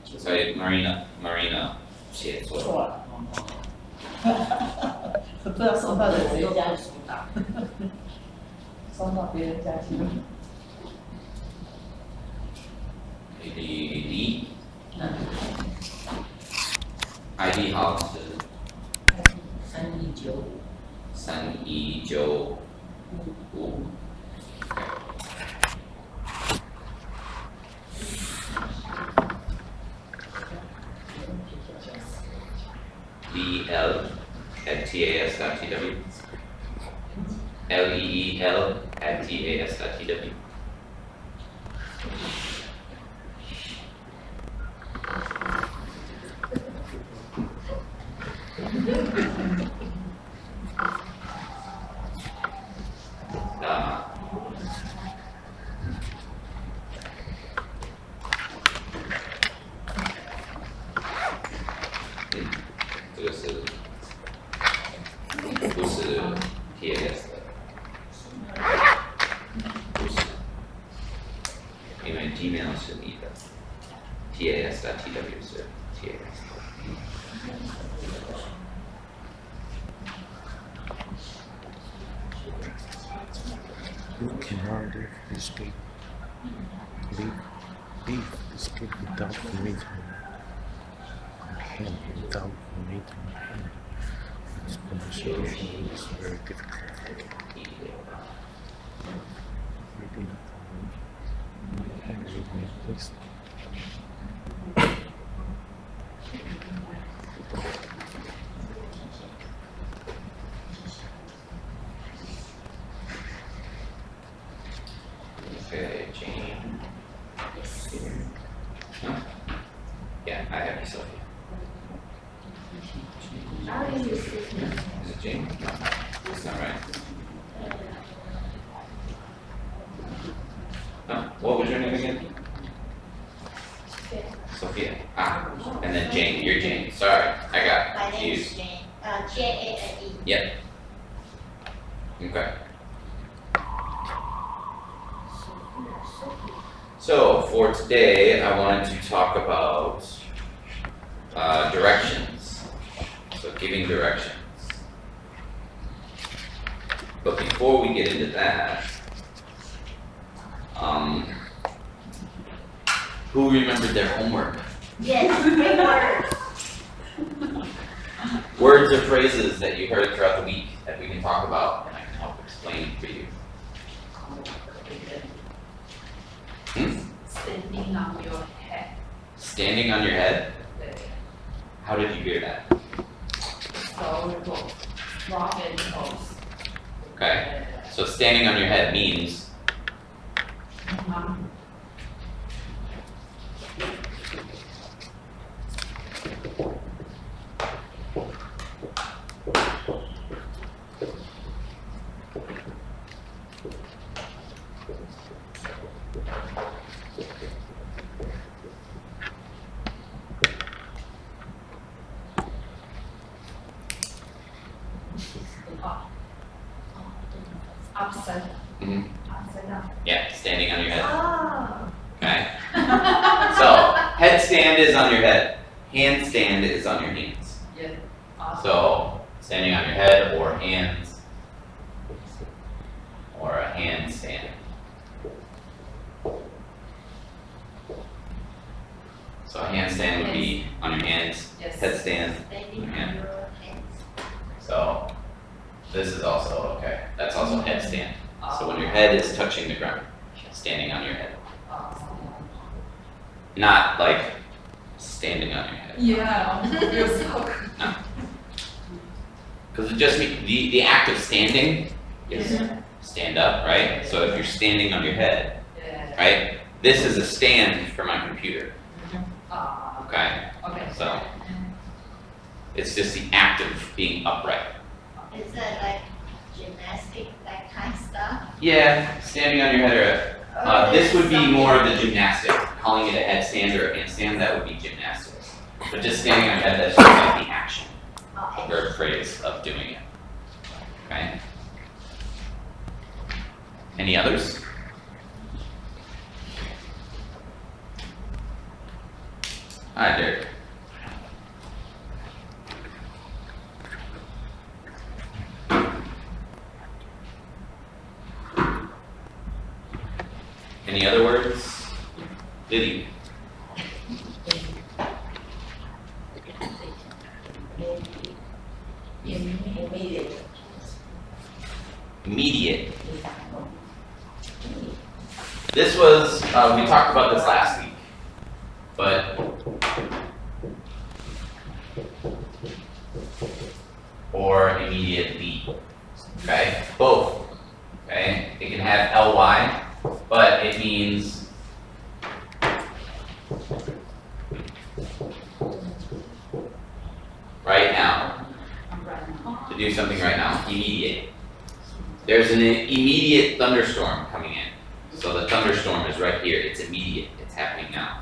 所以 Marina 写错了。错了，不知道送到谁家去打，送到别人家去。AD ID 号是3195。Leel@tas.tw. Leel@tas.tw.这个是不是 TAS 的？不是，因为 Gmail 是你的 TAS.tw 是 TAS 的。You can hardly escape. Leave escape without committing hand, without committing hand. This conversation is very difficult. Reading please. Okay, Jane. No? Yeah, I have you, Sophia. Is it Jane? No, that's not right. No, what was your name again? Sophia. Ah, and then Jane. You're Jane. Sorry, I got My name is confused. Jane, Jane. Yep. Okay. So for today, I wanted to talk about directions. So giving directions. But before we get into that, who remembered their homework? Yes, paper. Words or phrases that you heard throughout the week that we can talk about and I can help explain for you. Standing on your head. Standing on your head? How did you hear that? So rock and toes. Okay. So standing on your head means upside down. yeah, standing on your head. Oh. Okay. So headstand is on your head. Handstand is on your hands. Yeah. So standing on your head or hands or a handstand. So a handstand would be on your hands. Yes. Headstand. Standing on Yeah. your hands. So this is also okay. That's also headstand. So when your head is touching the ground, standing on your head. Not like standing on your head. Yeah, you're so good. No. Because it just means the act of standing is stand up, right? So if you're standing on your head, Yeah. right? This is a stand for my computer, okay? Okay. So it's just the act of being upright. Is that like gymnastic, that kind of stuff? Yeah, standing on your head. This would be more of the gymnastic. Calling it a headstand or a handstand, that would be gymnastics. But just standing on your head, that's just like the action. Okay. Verb phrase of doing it. Okay? Any others? Hi, Derek. Any other words? Diddy. Immediate. Immediate. This was, we talked about this last week, but or immediately, okay? Both, okay? It can have ly, but it means right now, to do something right now, immediate. There's an immediate thunderstorm coming in. So the thunderstorm is right here, it's immediate, it's happening now.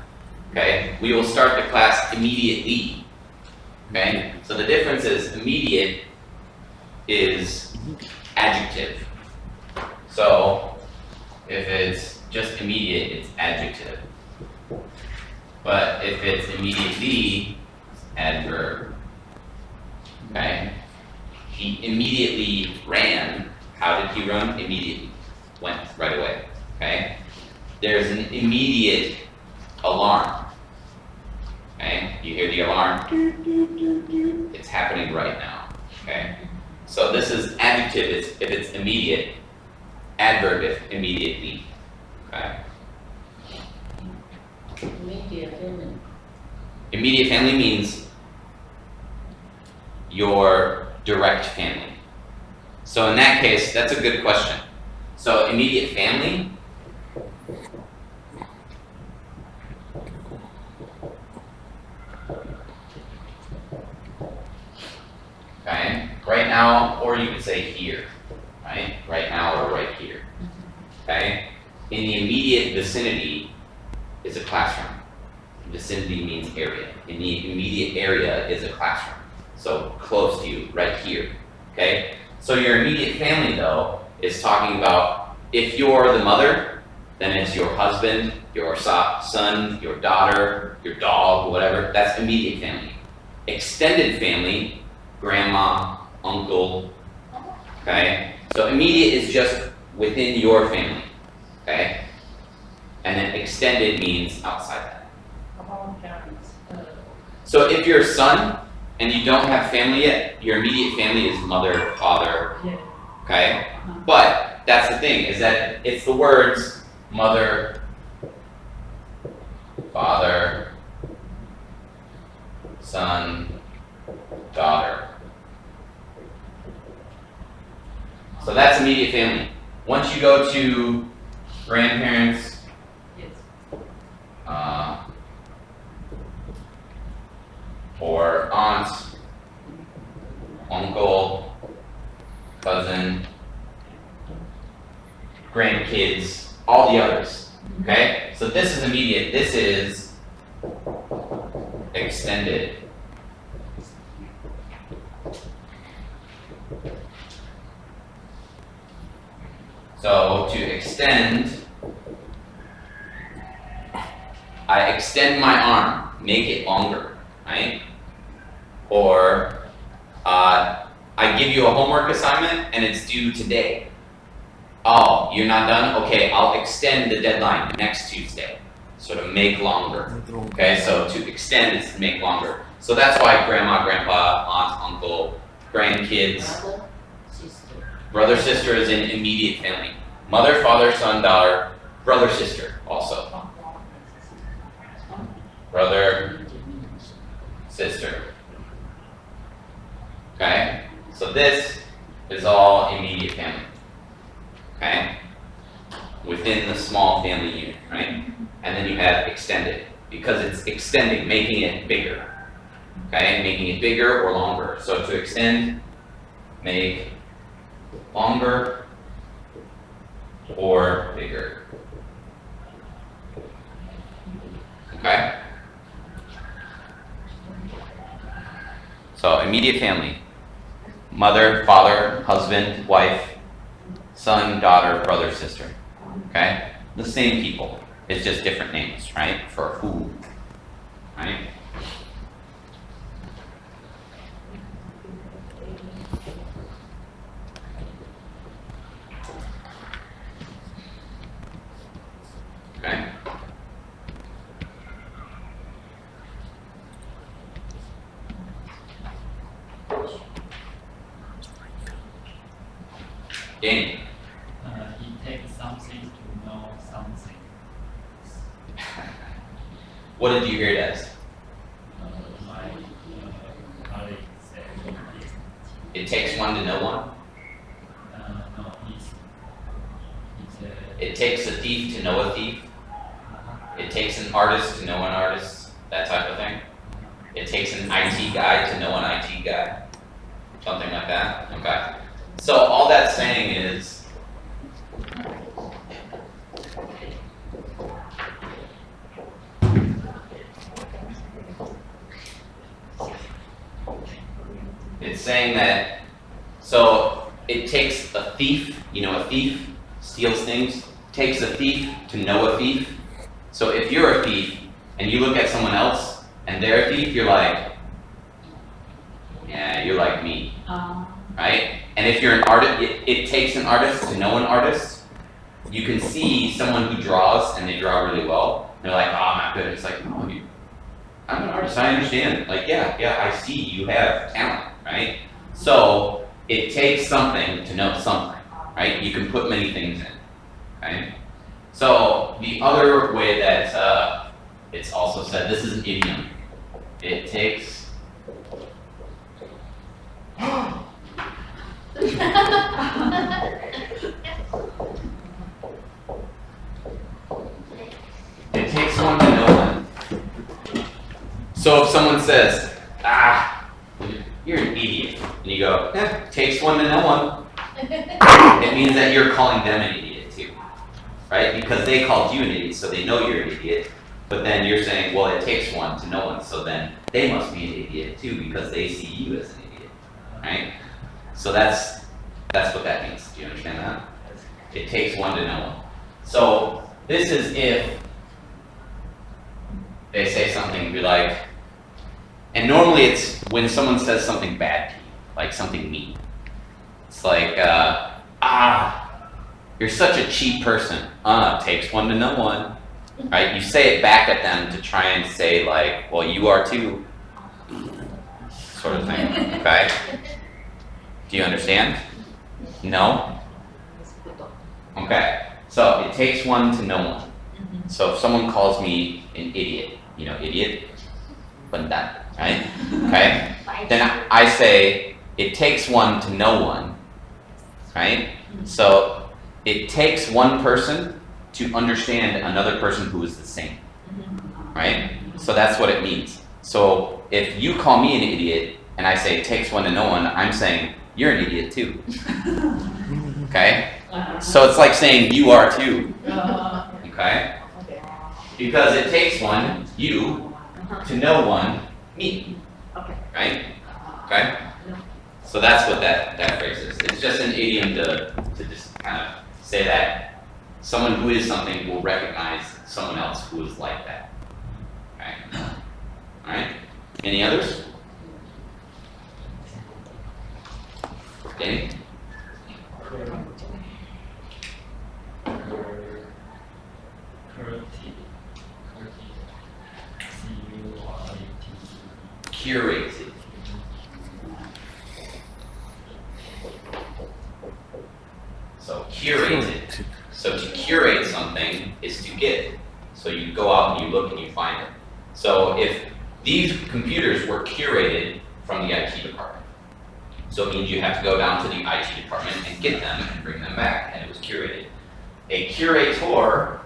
Okay, we will start the class immediately. Okay, so the difference is immediate is adjective. So if it's just immediate, it's adjective. But if it's immediately, it's adverb. Okay, he immediately ran. How did he run? Immediately. Went right away. Okay? There's an immediate alarm. Okay? You hear the alarm? It's happening right now. Okay? So this is adjective if it's immediate, adverb if immediately. Okay? Immediate family. Immediate family means your direct family. So in that case, that's a good question. So immediate family, okay, right now, or you could say here, right? Right now or right here, okay? In the immediate vicinity is a classroom. Vicinity means area. In the immediate area is a classroom. So close to you, right here, okay? So your immediate family, though, is talking about if you're the mother, then it's your husband, your son, your daughter, your dog, whatever. That's immediate family. Extended family, grandma, uncle, okay? So immediate is just within your family, okay? And then extended means outside that. About parents. So if you're a son and you don't have family yet, your immediate family is mother, father, Yeah. okay? But that's the thing, is that it's the words mother, father, son, daughter. So that's immediate family. Once you go to grandparents, or aunts, uncle, cousin, grandkids, all the others, okay? So this is immediate, this is extended. So to extend, I extend my arm, make it longer, right? Or I give you a homework assignment and it's due today. Oh, you're not done? Okay, I'll extend the deadline next Tuesday. So to make longer. Okay, so to extend is to make longer. So that's why grandma, grandpa, aunt, uncle, grandkids, Mother, sister. brother, sister is in immediate family. Mother, father, son, daughter, brother, sister also. Brother, sister. Okay? So this is all immediate family. Okay? Within the small family unit, right? And then you have extended, because it's extending, making it bigger. Okay? Making it bigger or longer. So to extend, make longer or bigger. Okay? So immediate family. Mother, father, husband, wife, son, daughter, brother, sister. Okay? The same people. It's just different names, right? For who. Right? Danny. It takes something to know something. What did you hear it as? My colleague said It takes one to know one? no, It takes a thief to know a thief? It takes an artist to know an artist? That type of thing? It takes an IT guy to know an IT guy? Something like that? Okay. So all that's saying is, it's saying that, so it takes a thief, a thief steals things, takes a thief to know a thief. So if you're a thief and you look at someone else and they're a thief, you're like, yeah, you're like me, right? And if you're an artist, it takes an artist to know an artist. You can see someone who draws and they draw really well. They're like, oh, I'm not good. It's like, no, I'm an artist. I understand. Like, yeah, I see you have talent, right? So it takes something to know something, right? You can put many things in, right? So the other way that it's also said, this is an idiom. It takes. It takes one to know one. So if someone says, you're an idiot, and you go, takes one to know one, it means that you're calling them an idiot too, right? Because they called you an idiot, so they know you're an idiot, but then you're saying, well, it takes one to know one, so then they must be an idiot too, because they see you as an idiot, right? So that's what that means. Do you understand that? It takes one to know one. So this is if they say something, be like, and normally it's when someone says something bad to you, like something mean. It's like, you're such a cheap person. Takes one to know one, right? You say it back at them to try and say like, well, you are too, sort of thing, okay? Do you understand? No? Okay, so it takes one to know one. So if someone calls me an idiot, idiot, bandan, right? Okay? Then I say, it takes one to know one, right? So it takes one person to understand another person who is the same, right? So that's what it means. So if you call me an idiot and I say it takes one to know one, I'm saying you're an idiot too. Okay? So it's like saying you are too. Okay? Because it takes one, you, to know one, me. Right? Okay? So that's what that phrase is. It's just an idiom to just kind of say that someone who is something will recognize someone else who is like that. Okay? Alright? Any others? Danny? Curated. So curated. So to curate something is to get. So you go out and you look and you find it. So if these computers were curated from the IT department, so it means you have to go down to the IT department and get them and bring them back, and it was curated. A curator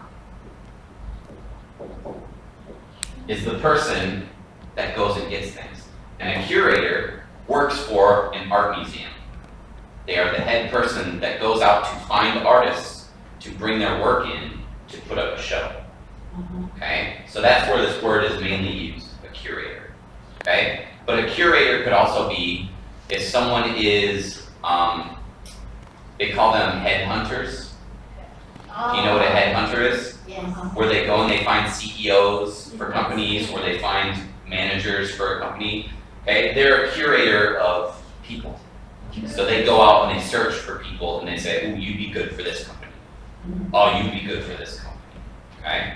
is the person that goes and gets things. And a curator works for an art museum. They are the head person that goes out to find artists to bring their work in to put up a show. Okay? So that's where this word is mainly used, a curator. Okay? But a curator could also be if someone is, they call them headhunters. Do you know what a headhunter is? Yes. Where they go and they find CEOs for companies, or they find managers for a company. Okay, they're a curator of people. So they go out and they search for people and they say, "Ooh, you'd be good for this company. Oh, you'd be good for this company." Okay?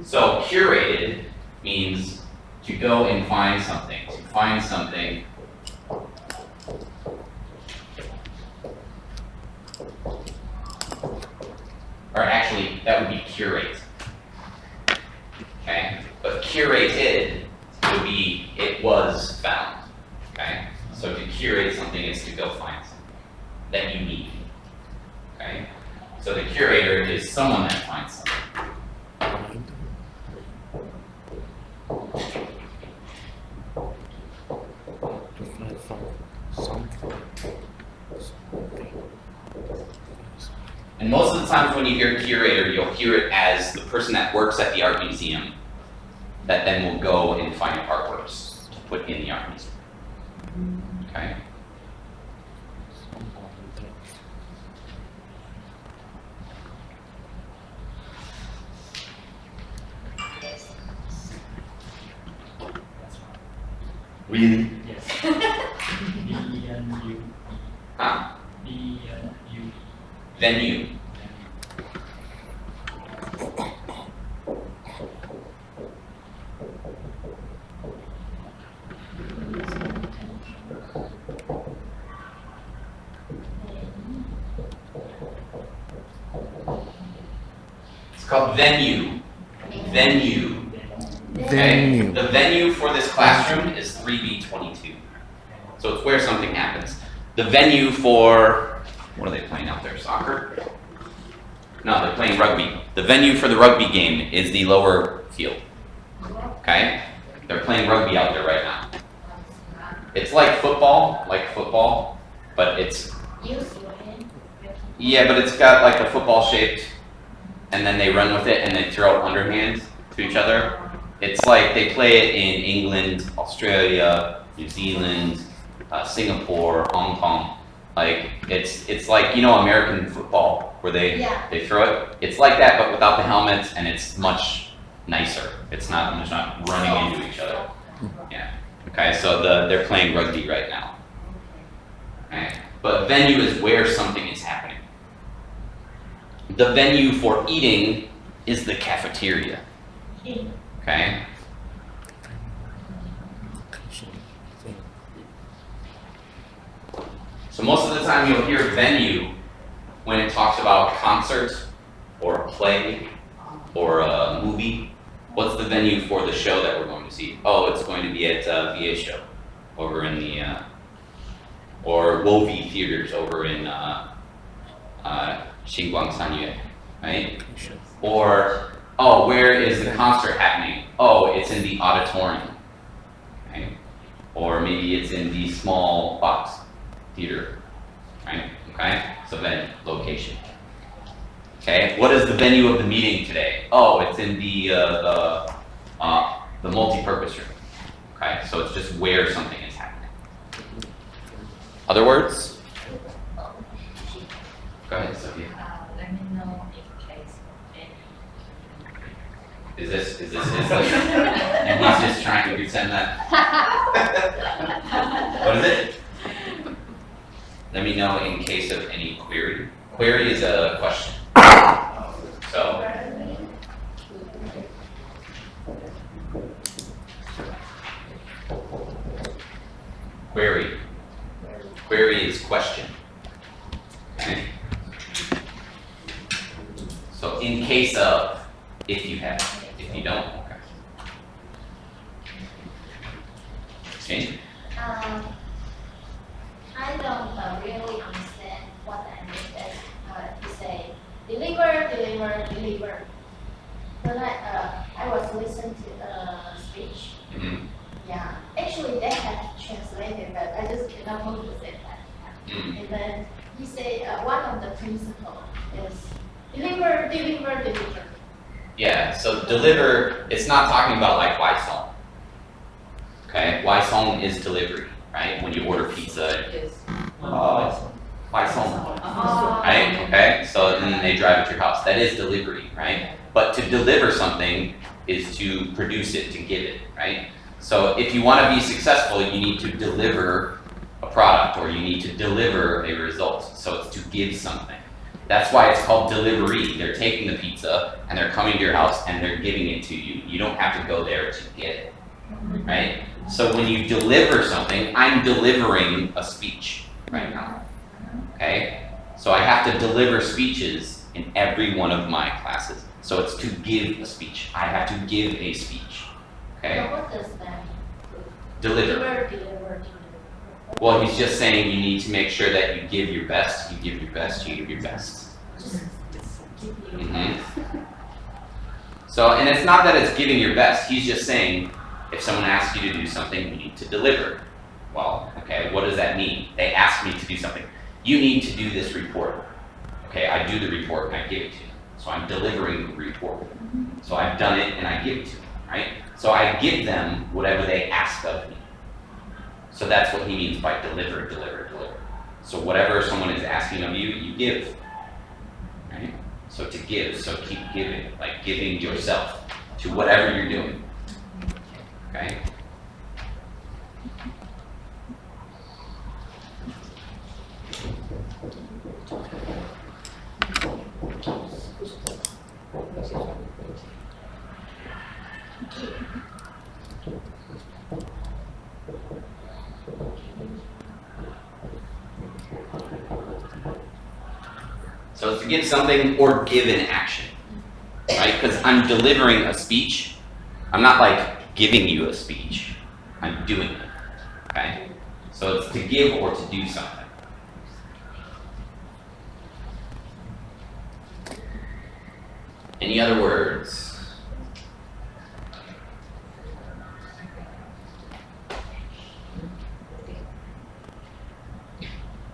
So curated means to go and find something. To find something that would be curate. Okay, but curated would be it was found. Okay, so to curate something is to go find something that you need. Okay, so the curator is someone that finds something. To find something. And most of the times when you hear curator, you'll hear it as the person that works at the art museum that then will go and find artworks to put in the art museum. Okay? Really? Yes. BNU. Huh? BNU. Venue. It's called venue. Venue. Okay? Venue. The venue for this classroom is 3B22. So it's where something happens. The venue for, what are they playing out there, soccer? No, they're playing rugby. The venue for the rugby game is the lower field. Okay? They're playing rugby out there right now. It's like football, but it's, Use your hand. yeah, but it's got like a football shaped, and then they run with it and they throw it underhand to each other. It's like they play it in England, Australia, New Zealand, Singapore, Hong Kong. Like it's like, you know, American football where Yeah. they throw it. It's like that, but without the helmets, and it's much nicer. It's not running into each other. Yeah. Okay, so they're playing rugby right now. Okay. But venue is where something is happening. The venue for eating is the cafeteria. Okay? So most of the time you'll hear venue when it talks about concert or a play or a movie. What's the venue for the show that we're going to see? Oh, it's going to be at VA Show over in the, or Wovi Theaters over in Xinguang Sanyue, right? Or, oh, where is the concert happening? Oh, it's in the auditorium, right? Or maybe it's in the small box theater, right? Okay, so venue, location. Okay, what is the venue of the meeting today? Oh, it's in the multi-purpose room. Okay, so it's just where something is happening. Other words? Go ahead, Sophia. Let me know in case of any. Is this and he's just trying to pretend that? What is it? Let me know in case of any query. Query is a question. So, query. Query is question. Okay? So in case of, if you have, if you don't, okay. Okay? I don't really understand what I mean that you say deliver. When I was listening to the speech, Mhm. yeah, actually they have translated, but I just cannot move to say that. Mm. And then he say one of the principles is deliver. Yeah, so deliver, it's not talking about like Wisong. Okay, Wisong is delivery, right? When you order pizza, Yes. Wisong, right? Okay, so then they drive it to your house. That is delivery, right? But to deliver something is to produce it, to give it, right? So if you want to be successful, you need to deliver a product or you need to deliver a result. So it's to give something. That's why it's called delivery. They're taking the pizza and they're coming to your house and they're giving it to you. You don't have to go there to get it, right? So when you deliver something, I'm delivering a speech right now, okay? So I have to deliver speeches in every one of my classes. So it's to give a speech. I have to give a speech. Okay? So what does that mean? Deliver. Deliver. Well, he's just saying you need to make sure that you give your best, you give your best, you give your best. Mhm. So, and it's not that it's giving your best. He's just saying, if someone asks you to do something, you need to deliver. Well, okay, what does that mean? They ask me to do something. You need to do this report. Okay, I do the report and I give it to you. So I'm delivering the report. So I've done it and I give it to them, right? So I give them whatever they ask of me. So that's what he means by deliver, deliver, deliver. So whatever someone is asking of you, you give. Right? So to give, so keep giving, like giving yourself to whatever you're doing. Okay? So it's to give something or give an action, right? Because I'm delivering a speech. I'm not like giving you a speech. I'm doing it, okay? So it's to give or to do something. Any other words?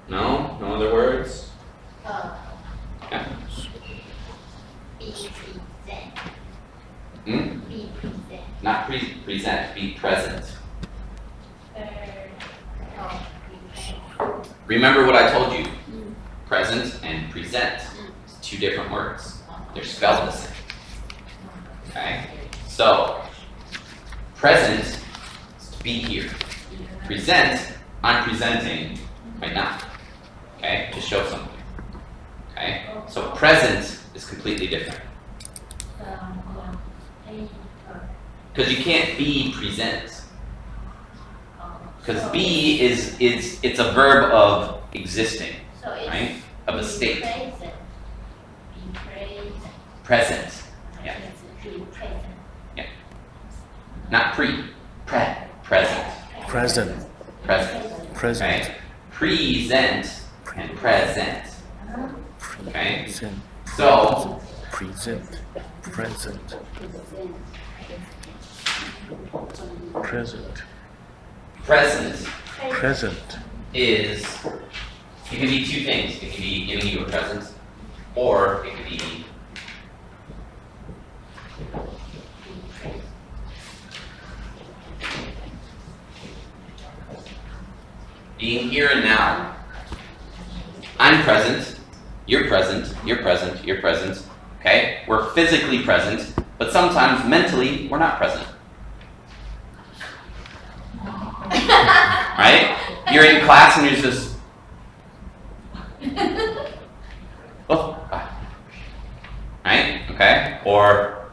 No? No other words? Yeah. Be present. Hmm? Be present. Not present, be present. Oh, be present. Remember what I told you. Present and present. It's two different words. They're spelled the same. Okay? So, present is to be here. Present, I'm presenting right now. Okay? To show something. Okay? So present is completely different. Because you can't be present. Because be is it's a verb of existing, So it's right? Of a state. Present. Be present. Present. Yeah. Be present. Not present. Present. Present. Present. Okay? Present and present. Okay? Present. So Present. Present. Present. present Present. is, it can be two things. It can be giving you a present, or it could be being here and now. I'm present, you're present, you're present, you're present. Okay? We're physically present, but sometimes mentally we're not present. Right? You're in class and you're just, oh, right? Okay? Or,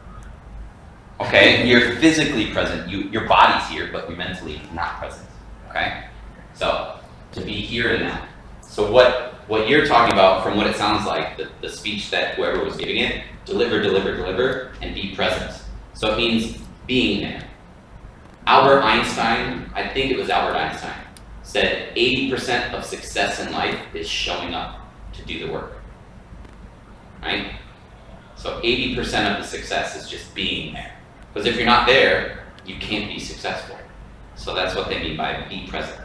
okay, you're physically present. Your body's here, but you're mentally not present. Okay? So, to be here and now. So what you're talking about, from what it sounds like, the speech that whoever was giving it, deliver, deliver, deliver, and be present. So it means being there. Albert Einstein, I think it was Albert Einstein, said 80% of success in life is showing up to do the work. Right? So 80% of the success is just being there. Because if you're not there, you can't be successful. So that's what they mean by be present.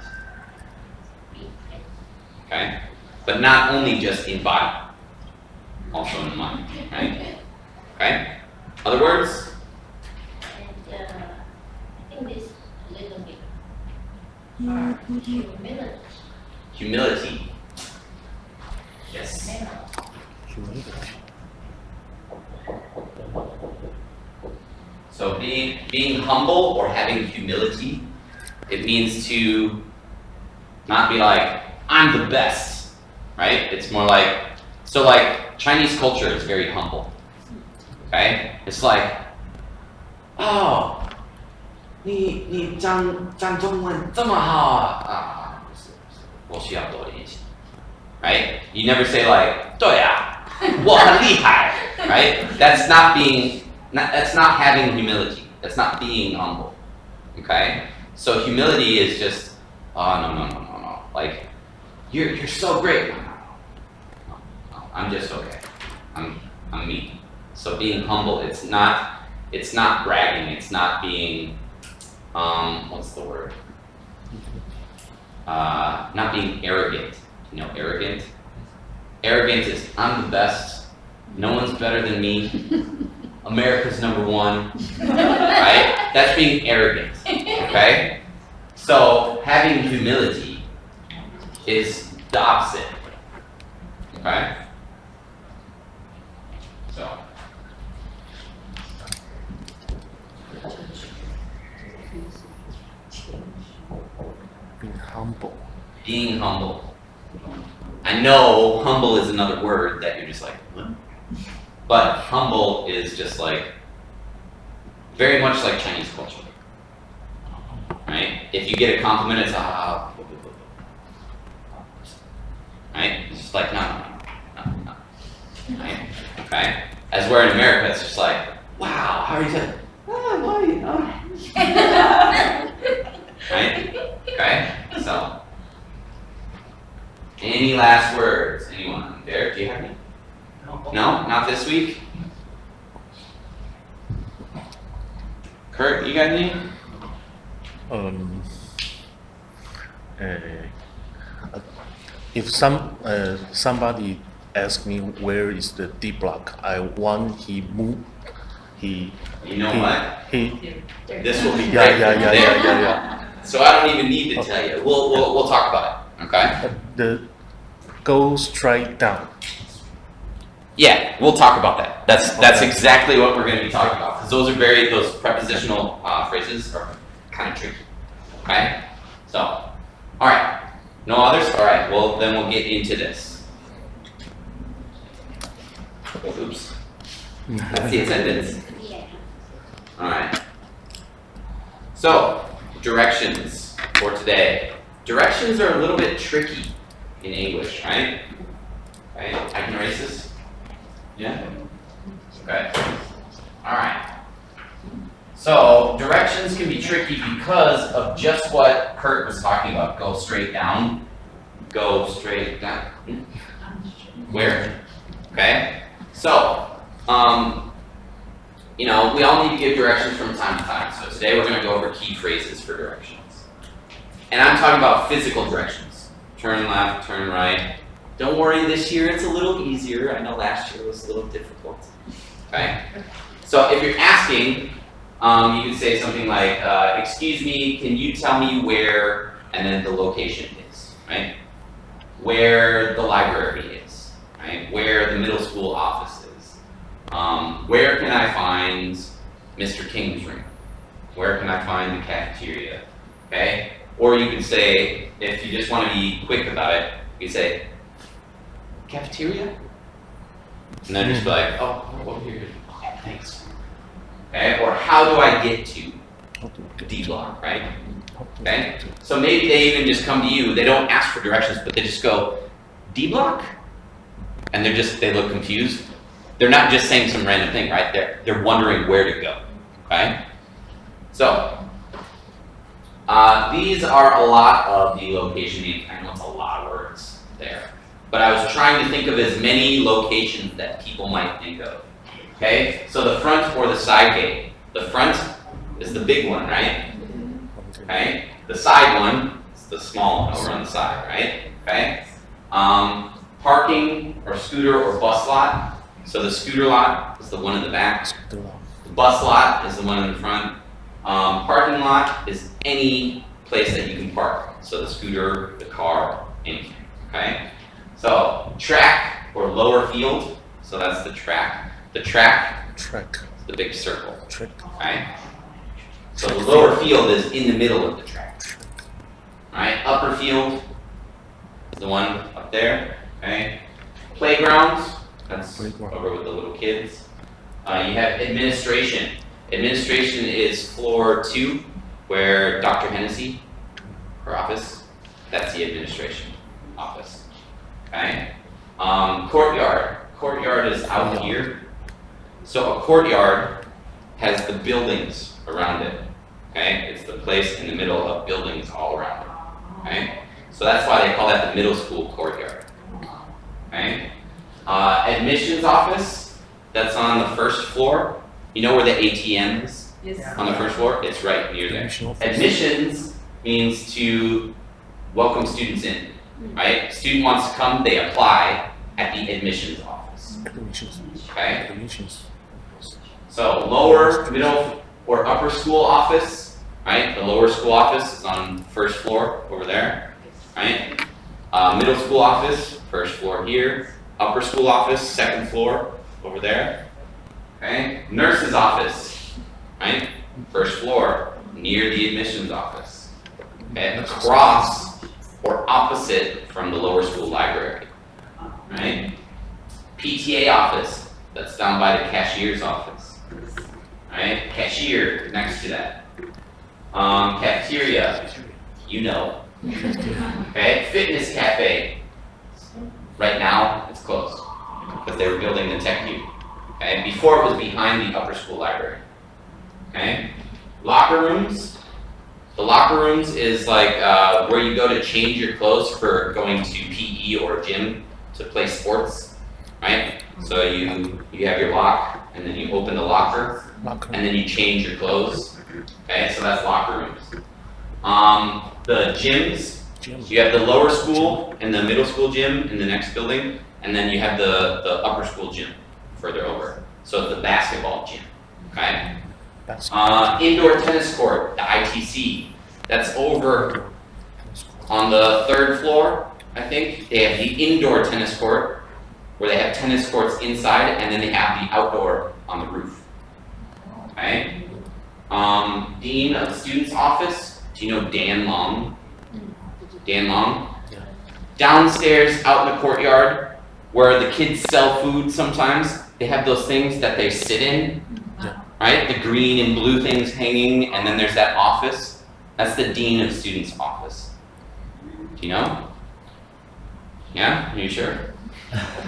Okay? But not only just in body, also in mind. Right? Okay? Other words? And I think this a little bit. Humility. Humility. Yes. Humility. So being humble or having humility, it means to not be like, I'm the best, right? It's more like, so like Chinese culture is very humble, okay? It's like, oh, 你讲中文这么好啊，我需要多练习 right? You never say like 对啊我很厉害, right? That's not having humility. That's not being humble. Okay? So humility is just, oh no. Like, you're so great. No. I'm just okay. I'm me. So being humble, it's not bragging, it's not being what's the word? Not being arrogant. You know, arrogant? Arrogant is, I'm the best, no one's better than me, America's number one, right? That's being arrogant, okay? So having humility is the opposite, okay? So. Being humble. Being humble. I know humble is another word that you're just like, what? But humble is just like, very much like Chinese culture. Right? If you get a compliment, it's right? It's just like, no. Right? Okay? As where in America, it's just like, wow, how are you doing? Right? Okay? So. Any last words? Anyone? Derek, do you have any? No? Not this week? Kurt, you got any? If somebody asks me where is the D block, I want he move. You know what? This will be great. Yeah. So I don't even need to tell you. We'll talk about it. Okay? Go straight down. Yeah, we'll talk about that. That's exactly what we're going to be talking about. Because those prepositional phrases are kind of tricky. Okay? So, all right. No others? All right. Well, then we'll get into this. Oops. That's the attendance. Yeah. All right. So, directions for today. Directions are a little bit tricky in English, right? Right? I can erase this? Yeah? Okay. All right. So, directions can be tricky because of just what Kurt was talking about. Go straight down. Go straight down. Where? Okay? So, we all need to give directions from time to time. So today we're going to go over key phrases for directions. And I'm talking about physical directions. Turn left, turn right. Don't worry, this year it's a little easier. I know last year was a little difficult. Okay? So if you're asking, you can say something like, excuse me, can you tell me where, and then the location is, right? Where the library is, right? Where the middle school office is. Where can I find Mr. King's room? Where can I find the cafeteria? Okay? Or you can say, if you just want to be quick about it, you can say, cafeteria? And then just be like, oh, over here. Okay, thanks. Okay? Or how do I get to D block, right? Okay? So maybe they even just come to you, they don't ask for directions, but they just go, D block? And they look confused. They're not just saying some random thing, right? They're wondering where to go, okay? So, these are a lot of the location names. I know it's a lot of words there. But I was trying to think of as many locations that people might think of, okay? So the front or the side gate. The front is the big one, right? Okay? The side one is the small one over on the side, right? Okay? Parking or scooter or bus lot. So the scooter lot is the one in the back. The bus lot is the one in the front. Parking lot is any place that you can park. So the scooter, the car, anything. Okay? So track or lower field. So that's the track. The track is the big circle. Okay? So the lower field is in the middle of the track. Alright? Upper field is the one up there. Okay? Playgrounds. That's over with the little kids. You have administration. Administration is floor 2, where Dr. Hennessy, her office, that's the administration office. Okay? Courtyard. courtyard is out here. So a courtyard has the buildings around it, okay? It's the place in the middle of buildings all around it, okay? So that's why they call that the middle school courtyard, okay? Admissions office, that's on the first floor. You know where the ATM is Yes. on the first floor? It's right near there. Admission office. Admissions means to welcome students in, right? Student wants to come, they apply at the admissions office, Admissions. okay? Admissions. So lower, middle, or upper school office, right? The lower school office is on first floor over there, right? Middle school office, first floor here. Upper school office, second floor over there, okay? Nurse's office, right? First floor, near the admissions office. Okay, across or opposite from the lower school library, right? PTA office, that's down by the cashier's office, right? Cashier next to that. Cafeteria, you know. Okay, fitness cafe. Right now, it's closed because they were building the tech U. Okay, before it was behind the upper school library. Okay, locker rooms. The locker rooms is like where you go to change your clothes for going to PE or gym to play sports, right? So you have your lock, and then you open the locker, Locker. and then you change your clothes. Okay, so that's locker rooms. The gyms. Gym. You have the lower school and the middle school gym in the next building, and then you have the upper school gym further over. So it's the basketball gym, okay? Indoor tennis court, the ITC, that's over on the third floor, I think. They have the indoor tennis court, where they have tennis courts inside, and then they have the outdoor on the roof, okay? Dean of the Student's Office, do you know Dan Long? Dan Long? Yeah. Downstairs, out in the courtyard, where the kids sell food sometimes, they have those things that they sit in, Yeah. right? The green and blue things hanging, and then there's that office. That's the Dean of Students' Office. Do you know? Yeah? Are you sure?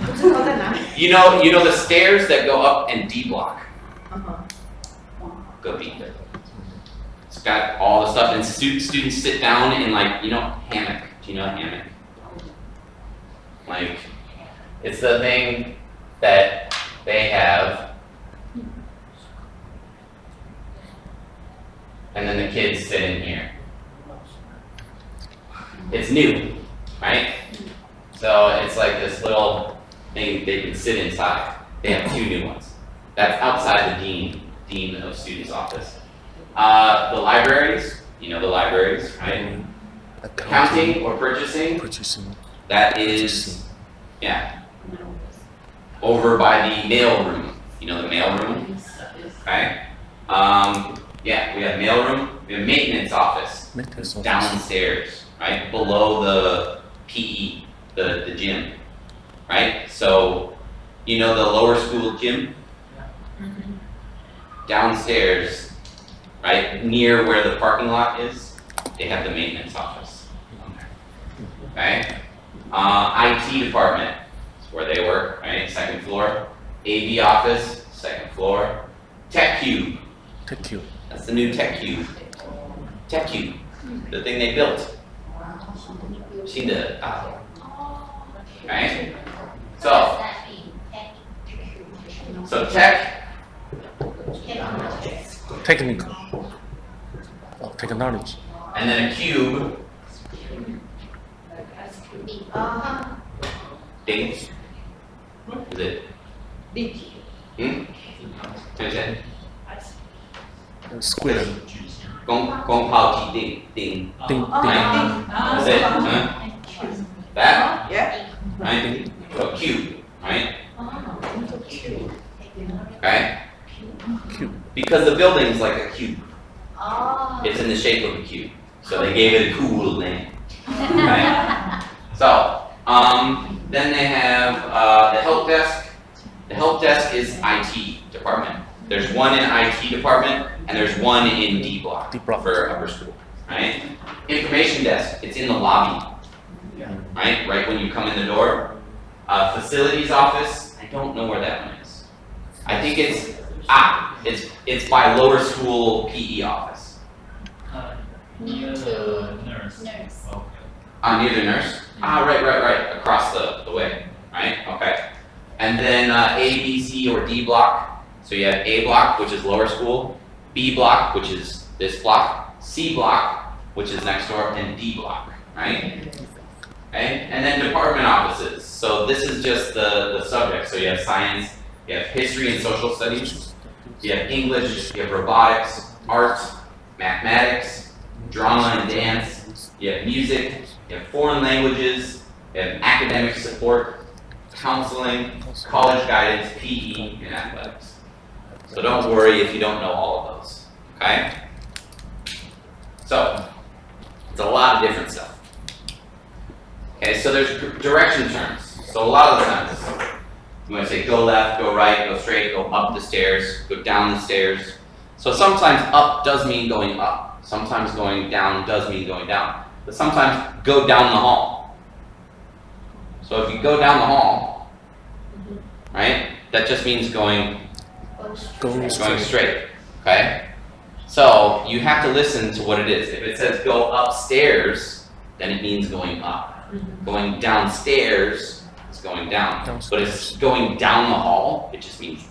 不知道在哪里。 You know the stairs that go up and D block? Go beat there. It's got all the stuff, and students sit down in, like, hammock. Do you know a hammock? Like, it's the thing that they have, and then the kids sit in here. It's new, right? So it's like this little thing they can sit inside. They have two new ones. That's outside the dean of students' office. The libraries, you know the libraries, right? Accounting or purchasing, Purchasing. that is, yeah, over by the mail room. You know the mail room, okay? Yeah, we have mail room, we have maintenance office, Maintenance office. downstairs, right, below the PE, the gym, right? So, you know the lower school gym? Downstairs, right, near where the parking lot is, they have the maintenance office. Okay? IT department, is where they work, right, second floor. AV office, second floor. Tech Cube, Thank you. that's the new Tech Cube. Tech Cube, the thing they built. Seen the, right? What does So, that mean? so tech, Technical. Technology. and then a cube, ding. Is it? Hmm? What is it? Square. 公炮机定 Ding. Ding. Ah, Is it? Huh? That? Yeah. Right? So cube, right? Okay? Cube. Because the building's like a cube. Oh. It's in the shape of a cube. So they gave it a cool name. Right? So, then they have the help desk. The help desk is IT department. There's one in IT department, and there's one in D block D block. for upper school, right? Information desk, it's in the lobby, right? Right when you come in the door. Facilities office, I don't know where that one is. I think it's by lower school PE office. Near the nurse. Nurse. Okay. Near the nurse? Right, across the way, right? Okay. And then A, B, C, or D block. So you have A block, which is lower school, B block, which is this block, C block, which is next door, and D block, right? Okay, and then department offices. So this is just the subject. So you have science, you have history and social studies, you have English, you have robotics, art, mathematics, drama and dance, you have music, you have foreign languages, you have academic support, counseling, college guidance, PE, and athletics. So don't worry if you don't know all of those, okay? So, it's a lot of different stuff. Okay, so there's direction terms. So a lot of the times, you want to say go left, go right, go straight, go up the stairs, go down the stairs. So sometimes up does mean going up. Sometimes going down does mean going down. But sometimes go down the hall. So if you go down the hall, right, that just means going straight, okay? So you have to listen to what it is. If it says go upstairs, then it means going up. Going downstairs is going down. But if it's going down the hall, it just means,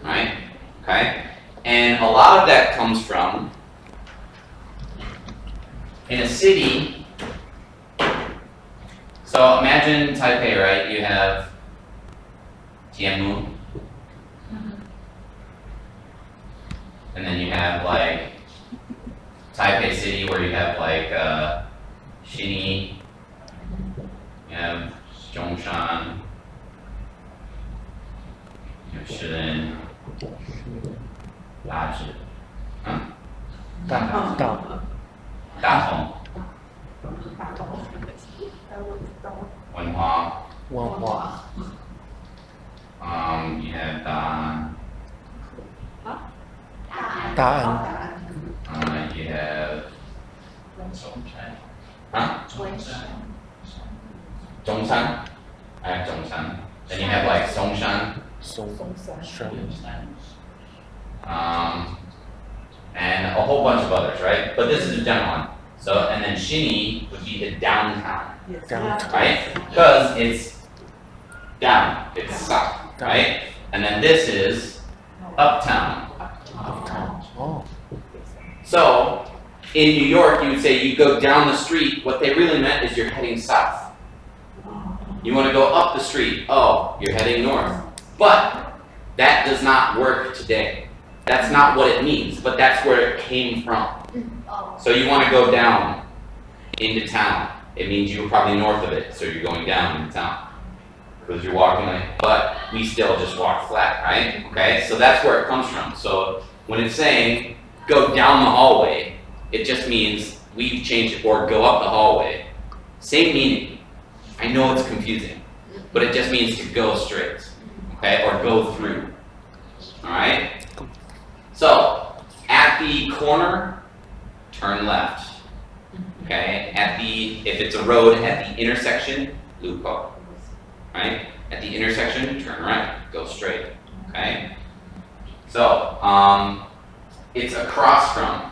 right? Okay? And a lot of that comes from, in a city, so imagine Taipei, right? You have Tianmu, and then you have like Taipei City where you have like Xinyi, you have Zhongshan, you have Shilin, Dazhi, Datong, Wenhua, you have you have Zhongshan, I have Zhongshan. Then you have like Songshan, and a whole bunch of others, right? But this is a general one. So, and then Xinyi would be the downtown, right? Because it's down, it's south, right? And then this is uptown. So, in New York, you would say you go down the street. What they really meant is you're heading south. You want to go up the street. Oh, you're heading north. But that does not work today. That's not what it means, but that's where it came from. So you want to go down into town. It means you were probably north of it, so you're going down into town. Because you're walking like, but we still just walk flat, right? Okay, so that's where it comes from. So when it's saying go down the hallway, it just means we've changed it, or go up the hallway. Same meaning. I know it's confusing, but it just means to go straight, okay, or go through. All right. So at the corner, turn left. Okay. If it's a road at the intersection, luko. Right. At the intersection, turn right. Go straight. Okay. So it's across from.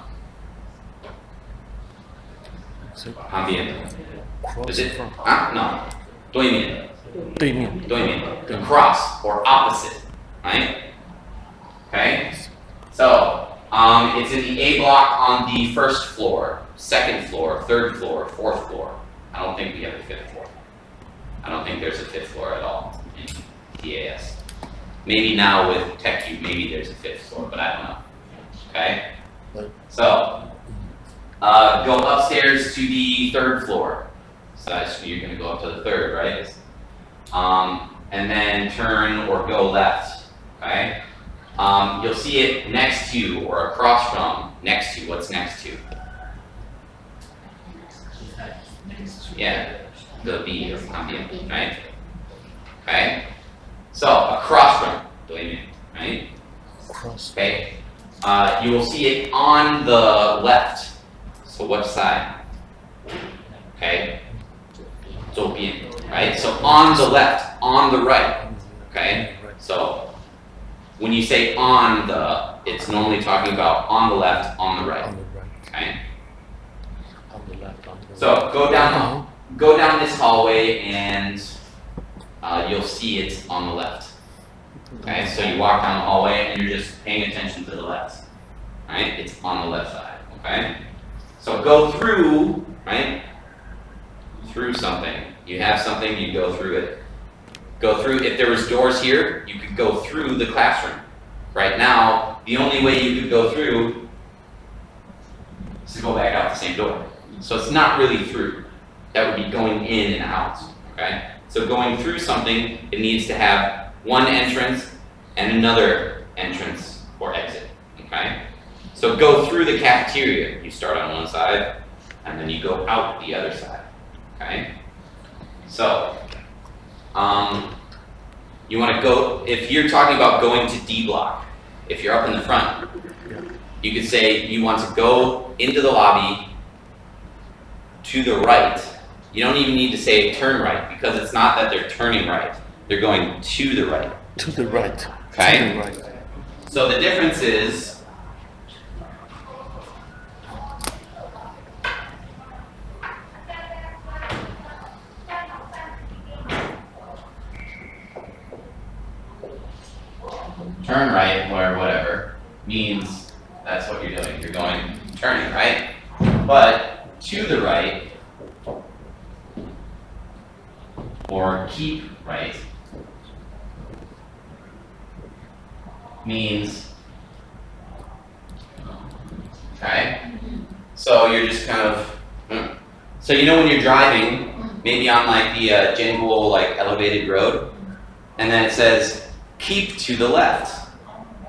旁边 Is it? No. 对面 Across or opposite. Right? Okay? So, it's in the A block on the first floor, second floor, third floor, fourth floor. I don't think we have a fifth floor. I don't think there's a fifth floor at all in DAS. Maybe now with TechCube, maybe there's a fifth floor, but I don't know. Okay? So, go upstairs to the third floor. So that's, you're going to go up to the third, right? And then turn or go left. Okay? You'll see it next to or across from. Next to. What's next to? Yeah. The B or 旁边, right? Okay? So across from. 对面, right? Okay? You will see it on the left. So what side? Okay? 周边, right? So on the left, on the right. okay? Right. So, when you say on the, it's normally talking about on the left, on the right, On the right, okay? on the left, on the right. So, go down this hallway and you'll see it on the left. Okay, so you walk down the hallway and you're just paying attention to the left. Right? It's on the left side. Okay? So go through, right? Through something. You have something, you go through it. Go through, if there was doors here, you could go through the classroom. Right now, the only way you could go through is to go back out the same door. So it's not really through. That would be going in and out. Okay? So going through something, it needs to have one entrance and another entrance or exit. Okay? So go through the cafeteria. You start on one side and then you go out the other side. Okay? So, you want to go, if you're talking about going to D block, if you're up in the front, you could say you want to go into the lobby to the right. You don't even need to say turn right because it's not that they're turning right. They're going to the right. To the right. Okay. To the right. So the difference is turn right or whatever means that's what you're doing. You're going turning right. But to the right or keep right means, okay? So you're just kind of, so you know when you're driving, maybe on like the Jinguo like elevated road, and then it says keep to the left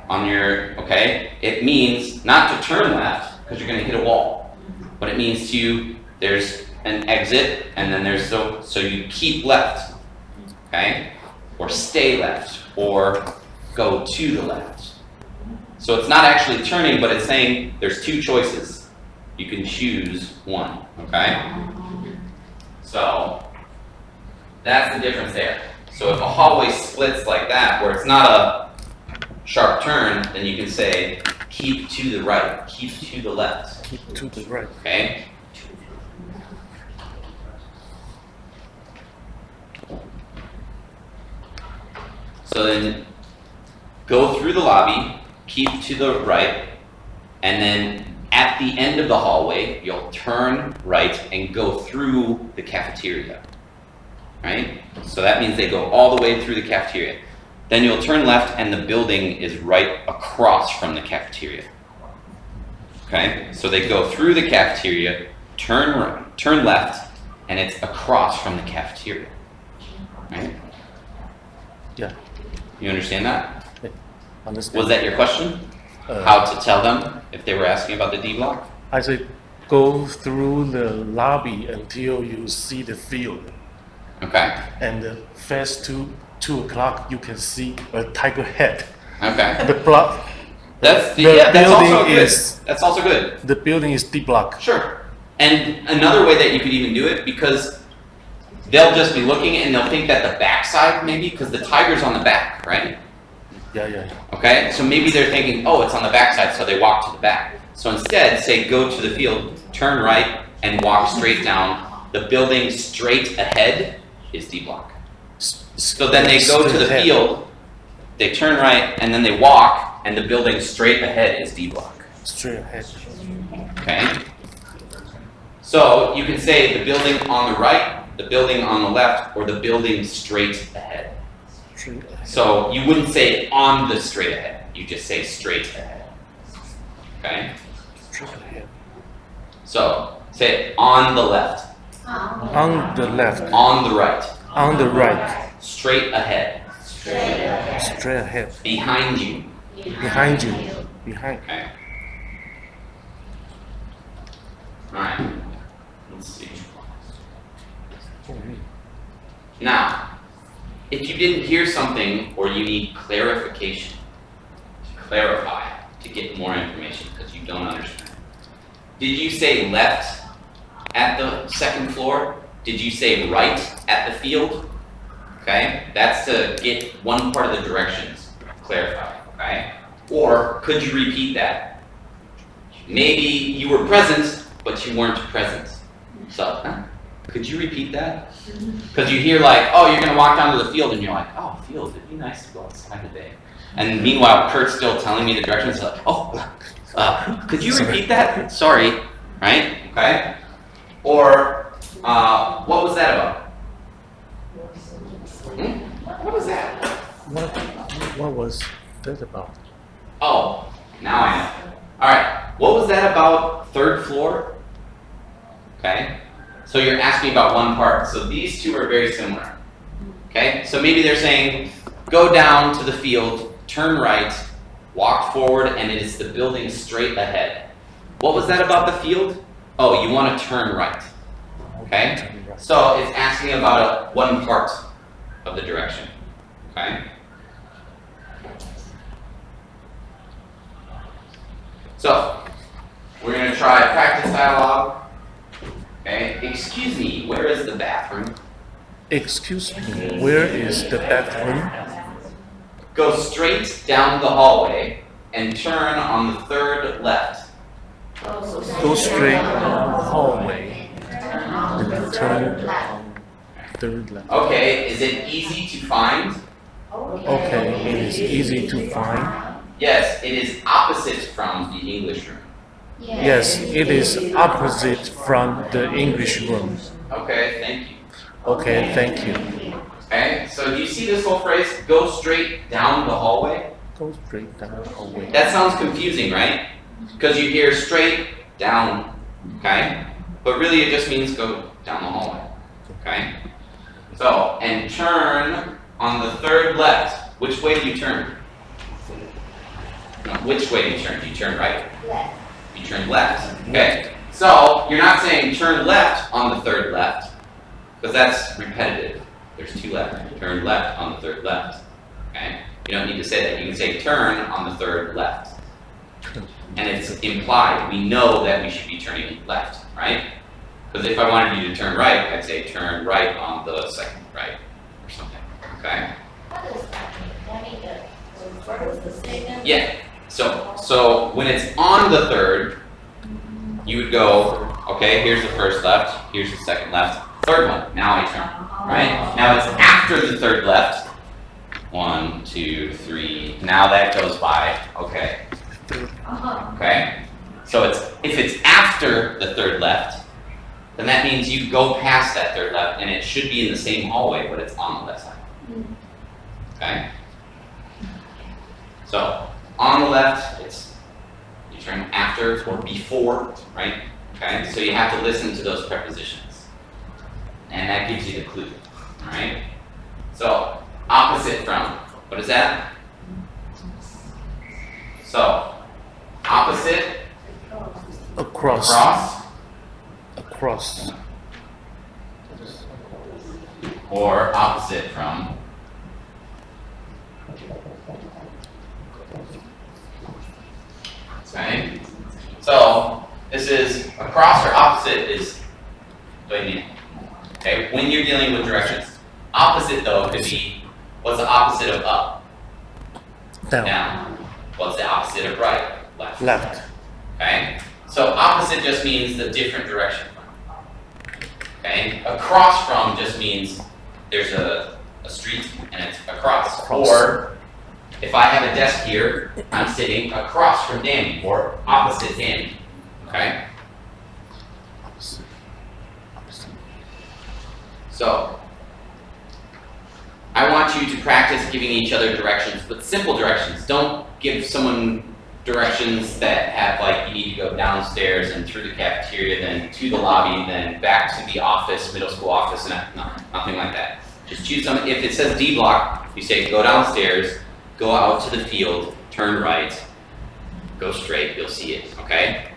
on your, okay? It means not to turn left because you're gonna hit a wall, but it means there's an exit and then there's so you keep left, okay? Or stay left, or go to the left. So it's not actually turning, but it's saying there's two choices. You can choose one, okay? So that's the difference there. So if a hallway splits like that, where it's not a sharp turn, then you can say keep to the right, keep to the left, Keep to the right. okay? So then go through the lobby, keep to the right, and then at the end of the hallway, you'll turn right and go through the cafeteria, right? So that means they go all the way through the cafeteria. Then you'll turn left and the building is right across from the cafeteria. Okay, so they go through the cafeteria, turn left, and it's across from the cafeteria, right? Yeah. You understand that? Understand. Was that your question? Uh, How to tell them if they were asking about the D block? I say go through the lobby until you see the field. Okay, And fast to 2 o'clock, you can see a tiger head. okay. The block. That's the that's also building good. is That's also good. the building is D block. Sure. And another way that you could even do it, because they'll just be looking and they'll think that the back side maybe, because the tiger's on the back, right? Yeah. Okay, so maybe they're thinking, oh, it's on the back side, so they walk to the back. So instead, say go to the field, turn right, and walk straight down. The building straight ahead is D block. So then they go to the Straight ahead. field, they turn right, and then they walk, and the building straight ahead is D block. Straight ahead. Okay? So you can say the building on the right, the building on the left, or the building straight ahead. Straight ahead. So you wouldn't say on the straight ahead, you just say straight ahead. Okay? Straight ahead. So say on the left, On the left. on the right, On the right. straight ahead, Straight ahead. behind you. Behind you. Behind. Okay. Alright. Let's see. Now, if you didn't hear something or you need clarification, to clarify, to get more information because you don't understand. Did you say left at the second floor? Did you say right at the field? okay? That's to get one part of the directions clarified, okay? Or could you repeat that? Maybe you were present, but you weren't present. So, could you repeat that? Because you hear like, oh, you're gonna walk down to the field, and you're like, oh, field, it'd be nice to go outside today. And meanwhile, Kurt's still telling me the directions, like, oh, could you repeat that? Sorry, right? Okay? Or, what was that about? What was that? What was that about? Oh, now I know. Alright, what was that about third floor? Okay, so you're asking about one part. So these two are very similar. Okay, so maybe they're saying, go down to the field, turn right, walk forward, and it is the building straight ahead. What was that about the field? Oh, you want to turn right. Okay, so it's asking about one part of the direction. Okay. So, we're going to try practice dialogue. Okay, excuse me, where is the bathroom? Excuse me, where is the bathroom? Go straight down the hallway and turn on the third left. Go straight down the hallway and turn third left. Okay, is it easy to find? Okay, it is easy to find. Yes, it is opposite from the English room. Yes, it is opposite from the English room. Okay, thank you. Okay, thank you. Okay, so do you see this whole phrase, go straight down the hallway? Go straight down the hallway. That sounds confusing, right? Because you hear straight down, okay? But really it just means go down the hallway, okay? So, and turn on the third left. Which way do you turn? No, which way do you turn? Do you turn right? Left. You turn left. Okay. So you're not saying turn left on the third left, because that's repetitive. There's two left. Turn left on the third left. Okay. You don't need to say that. You can say turn on the third left, and it's implied. We know that we should be turning left, right? Because if I wanted you to turn right, I'd say turn right on the second right, or something. Okay. What does that mean? That means the first, the second? Yeah. So when it's on the third, you would go, okay, here's the first left, here's the second left, third one, now I turn, right? Now it's after the third left. 1, 2, 3, now that goes by, okay, okay? So if it's after the third left, then that means you go past that third left and it should be in the same hallway, but it's on the left side, okay? So, on the left, it's you turn after or before, right? Okay, so you have to listen to those prepositions. And that gives you the clue, alright? So, opposite from, what is that? So, opposite, Across. across, or opposite from. Okay, so this is across or opposite is what you need. Okay, when you're dealing with directions. Opposite though could be, what's the opposite of up? Down. Down. What's the opposite of right? Left. Left. Okay, so opposite just means the different direction. Okay, across from just means there's a street and it's across. Across. Or if I have a desk here, I'm sitting across from Danny or opposite Danny. Okay? Opposite. Opposite. So, I want you to practice giving each other directions, but simple directions. Don't give someone directions that have like, you need to go downstairs and through the cafeteria, then to the lobby, then back to the office, middle school office, and nothing like that. Just choose something. If it says D block, you say go downstairs, go out to the field, turn right, go straight, you'll see it, okay?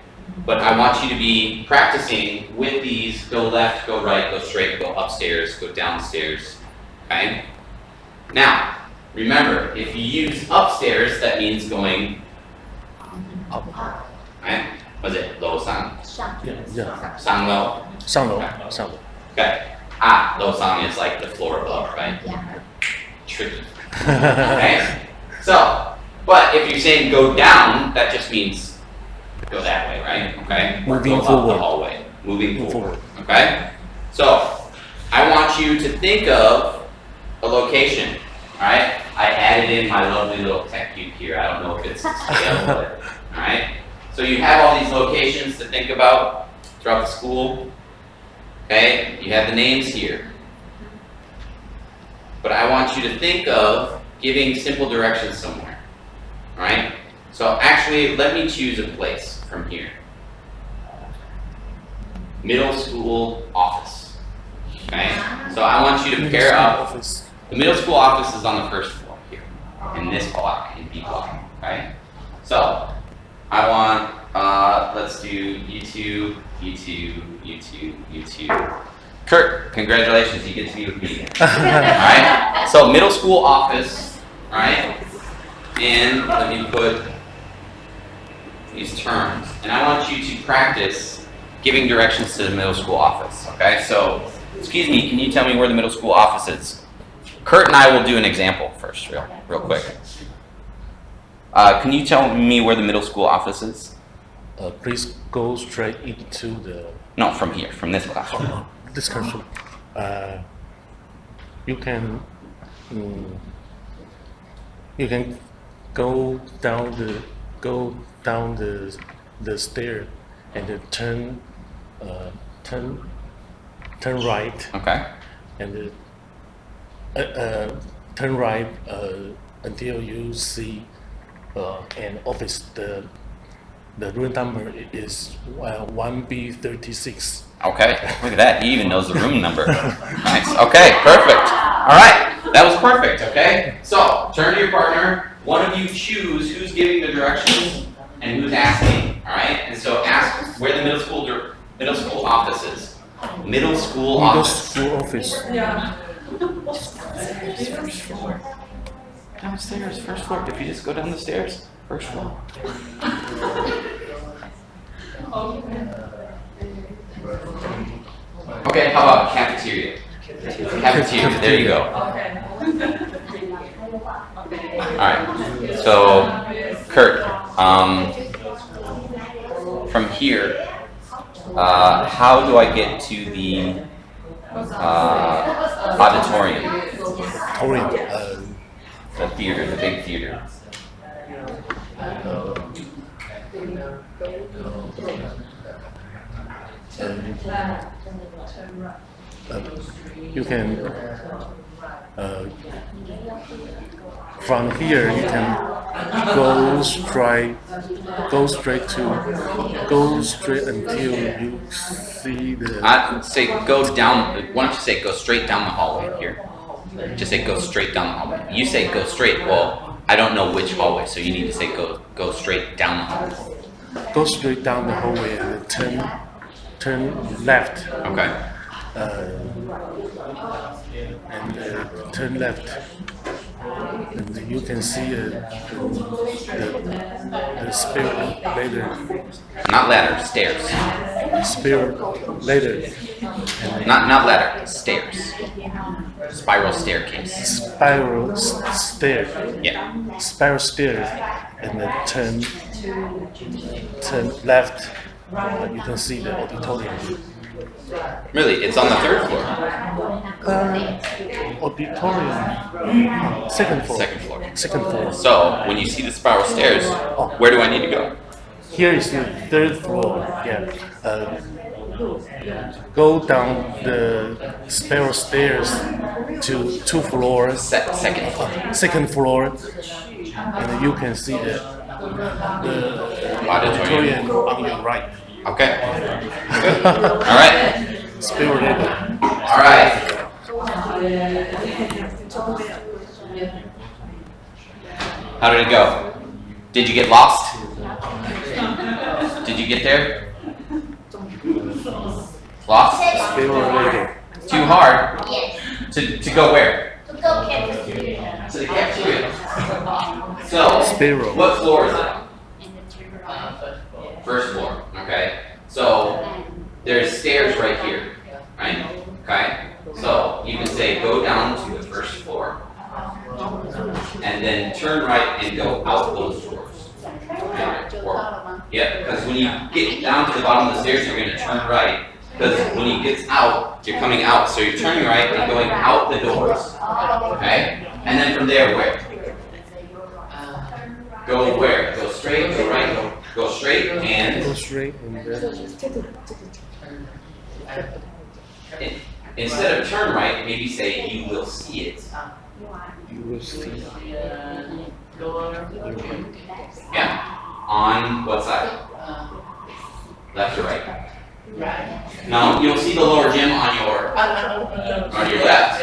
But I want you to be practicing with these, go left, go right, go straight, go upstairs, go downstairs, okay? Now, remember, if you use upstairs, that means going, Up. right? Was it low sang? Yeah. 上楼. 上楼. 上楼. Okay. Dosang is like the floor above, right? Yeah. Tricky. Okay? So, but if you're saying go down, that just means go that way, right? Okay? Or Moving go up forward. the hallway. Moving Move forward. forward. Okay? So, I want you to think of a location, alright? I added in my lovely little tech cube here. I don't know if it's scale, but, alright? So you have all these locations to think about throughout the school. Okay? You have the names here. But I want you to think of giving simple directions somewhere. Alright? So actually, let me choose a place from here. Middle school office. Okay? So I want you to pair up. Office. The middle school office is on the first floor here, in this block, in B block. Okay? So I want, let's do you two. Kurt, congratulations, you get to be with me again. Alright? So middle school office, alright? And let me put these terms. And I want you to practice giving directions to the middle school office, okay? So, excuse me, can you tell me where the middle school office is? Kurt and I will do an example first, real quick. Can you tell me where the middle school office is? Please go straight into the No, from here, from this classroom. discussion. You can go down the stair and then turn right Okay. and turn right until you see an office. The room number is 1B36. Okay, look at that. He even knows the room number. Nice. Okay, perfect. All right, that was perfect. Okay, so turn to your partner. One of you choose who's giving the directions and who's asking. All right, and so ask where the middle school office is. Middle school Middle office. school office. Yeah. Downstairs, first floor. If you just go down the stairs, first floor. Okay, how about cafeteria? Cafeteria, there you go. Okay. Alright, so Kurt, from here, how do I get to the auditorium? The theater, the big theater. You can from here you can go straight until you see the Say go down, why don't you say go straight down the hallway here? Just say go straight down the hallway. You say go straight, well, I don't know which hallway, so you need to say go straight down the hallway. go straight down the hallway and turn left. Okay. Turn left, and you can see the spiral ladder. Not ladder, stairs. Spiral ladder. Not ladder, stairs. Spiral staircase. Spiral stair. Yeah. Spiral stairs, and then turn left. You can see the auditorium. Really, it's on the third floor. Auditorium. Second floor. Second floor. Second floor. So when you see the spiral stairs, where do I need to go? Here is the third floor. Yeah. Go down the spiral stairs to 2 floors. Second floor. Second floor, and you can see the Auditorium. on your right. Okay. Good. All right. Spiral ladder. All right. How did it go? Did you get lost? Did you get there? Lost? Spiral ladder. Too hard? Yes. To go where? To go cafeteria. To the cafeteria. So, Spiral. what floor is it on? First floor, okay? So, there's stairs right here, right? Okay? go out those doors. Yeah, because when you get down to the bottom of the stairs, you're gonna turn right. Because when you get out, you're coming out, so you're turning right and going out the doors. Okay? And then from there, where? Go where? Go straight, go right, go straight, and Go straight and then instead of turn right, maybe say you will see it. you will see. Yeah? On what side? Left or right? Now, you'll see the lower gym on your left,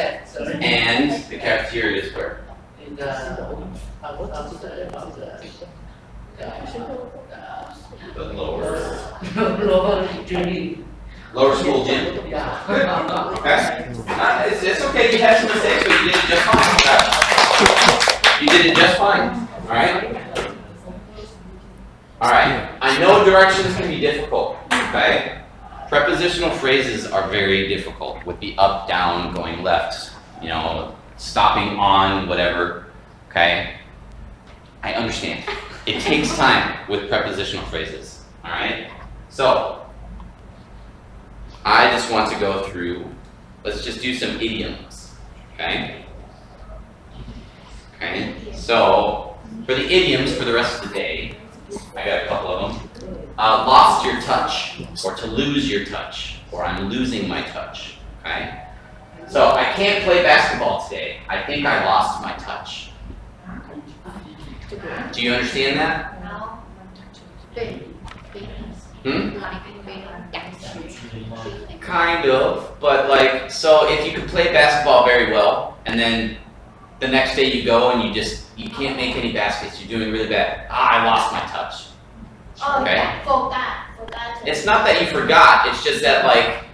and the cafeteria is where? The lower school gym. Okay? It's okay, you had some mistakes, but you did it just fine, okay? You did it just fine, alright? Alright, I know directions can be difficult, okay? Prepositional phrases are very difficult with the up, down, going left, stopping on, whatever, okay? I understand. It takes time with prepositional phrases, alright? So, I just want to go through, let's just do some idioms, okay? Okay, so for the idioms for the rest of the day, I got a couple of them. Lost your touch, or to lose your touch, or I'm losing my touch, okay? So I can't play basketball today. I think I lost my touch. Do you understand that? Kind of, but like, so if you could play basketball very well, and then the next day you go and you can't make any baskets, you're doing really bad. I lost my touch. Oh, Okay. yeah, forgot. It's not that you forgot, it's just that like,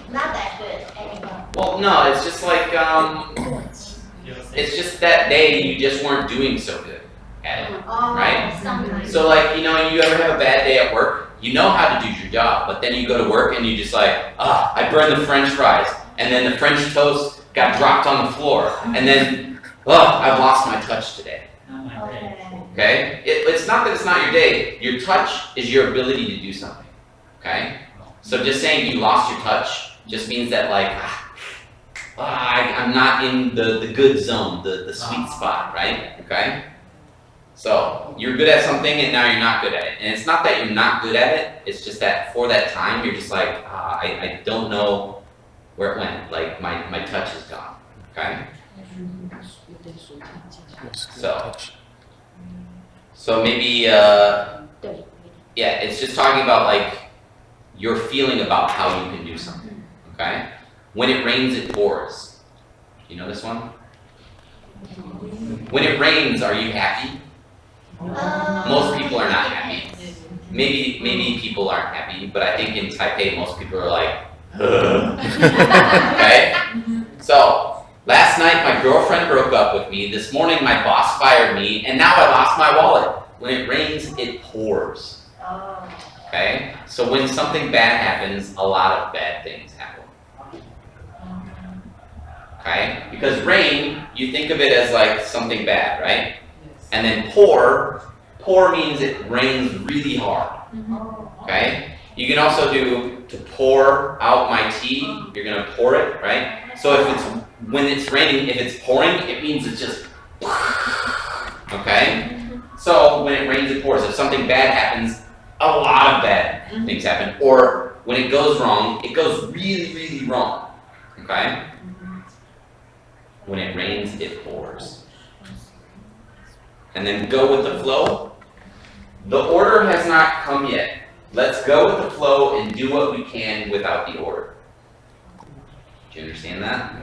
Not that good anymore. well, no, it's just like, it's just that day you just weren't doing so good at it. Oh, Right. sometimes. So like, you ever have a bad day at work? You know how to do your job, but then you go to work and you just like, I burned the French fries, and then the French toast got dropped on the floor, and then, I've lost my touch today. Okay? It's not that it's not your day. Your touch is your ability to do something. Okay? So just saying you lost your touch just means that like, I'm not in the good zone, the sweet spot, right? Okay? So you're good at something and now you're not good at it. And it's not that you're not good at it, it's just that for that time you're just like, I don't know where it went. Like my touch is gone. Okay? So maybe, it's just talking about like your feeling about how you can do something, okay? When it rains, it pours. You know this one? When it rains, are you happy? Most people are not happy. Maybe people aren't happy, but I think in Taipei, most people are like, okay? So, last night my girlfriend broke up with me, this morning my boss fired me, and now I lost my wallet. When it rains, it pours. Okay? So when something bad happens, a lot of bad things happen. Okay? Because rain, you think of it as like something bad, right? And then pour means it rains really hard. Okay? You can also do to pour out my tea, you're gonna pour it, right? So when it's raining, if it's pouring, it means it's just, okay? So when it rains, it pours. If something bad happens, a lot of bad things happen. Or when it goes wrong, it goes really, really wrong. Okay? When it rains, it pours. And then go with the flow. The order has not come yet. Let's go with the flow and do what we can without the order. Do you understand that?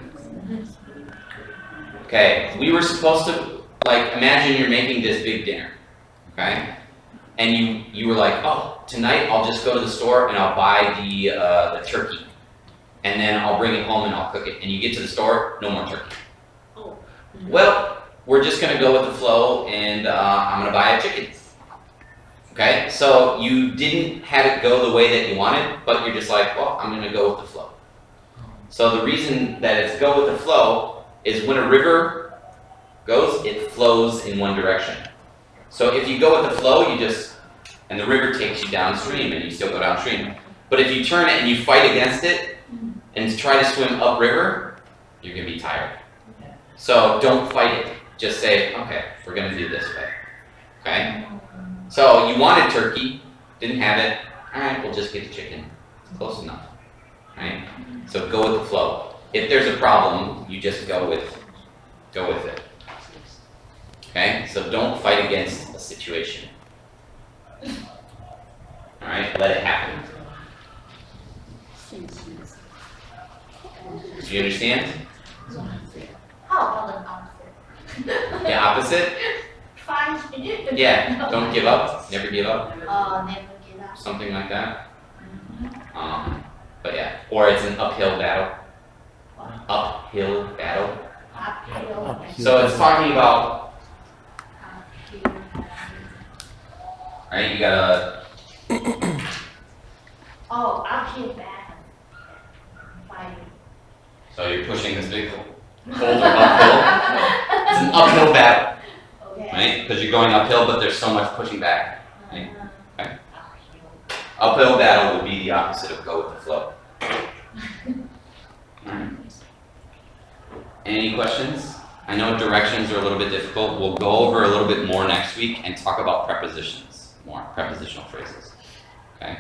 Okay, we were supposed to, like, imagine you're making this big dinner, okay? And you were like, oh, tonight I'll just go to the store and I'll buy the turkey. And then I'll bring it home and I'll cook it. And you get to the store, no more turkey. Well, we're just gonna go with the flow and I'm gonna buy a chicken. Okay, so you didn't have it go the way that you wanted, but you're just like, well, I'm gonna go with the flow. So the reason that it's go with the flow is when a river goes, it flows in one direction. So if you go with the flow, and the river takes you downstream and you still go downstream. But if you turn it and you fight against it and try to swim upriver, you're gonna be tired. So don't fight it. Just say, okay, we're gonna do this way. Okay? So you wanted turkey, didn't have it. All right, we'll just get the chicken. It's close enough. Right? So go with the flow. If there's a problem, you just go with it. Okay? So don't fight against a situation. All right? Let it happen. Do you understand? How about the opposite? The opposite? Fine. Yeah. Don't give up. Never give up. Never give up. Something like that. But yeah. Or it's an uphill battle. Uphill battle. Uphill. So it's talking about, Uphill. right? You gotta. Oh, uphill battle. Fine. So you're pushing this big boulder uphill. It's an uphill battle, Okay. right? Because you're going uphill, but there's so much pushing back. Right? Uphill. Uphill battle would be the opposite of go with the flow. Alright. Any questions? I know directions are a little bit difficult. We'll go over a little bit more next week and talk about prepositions, more prepositional phrases. Okay?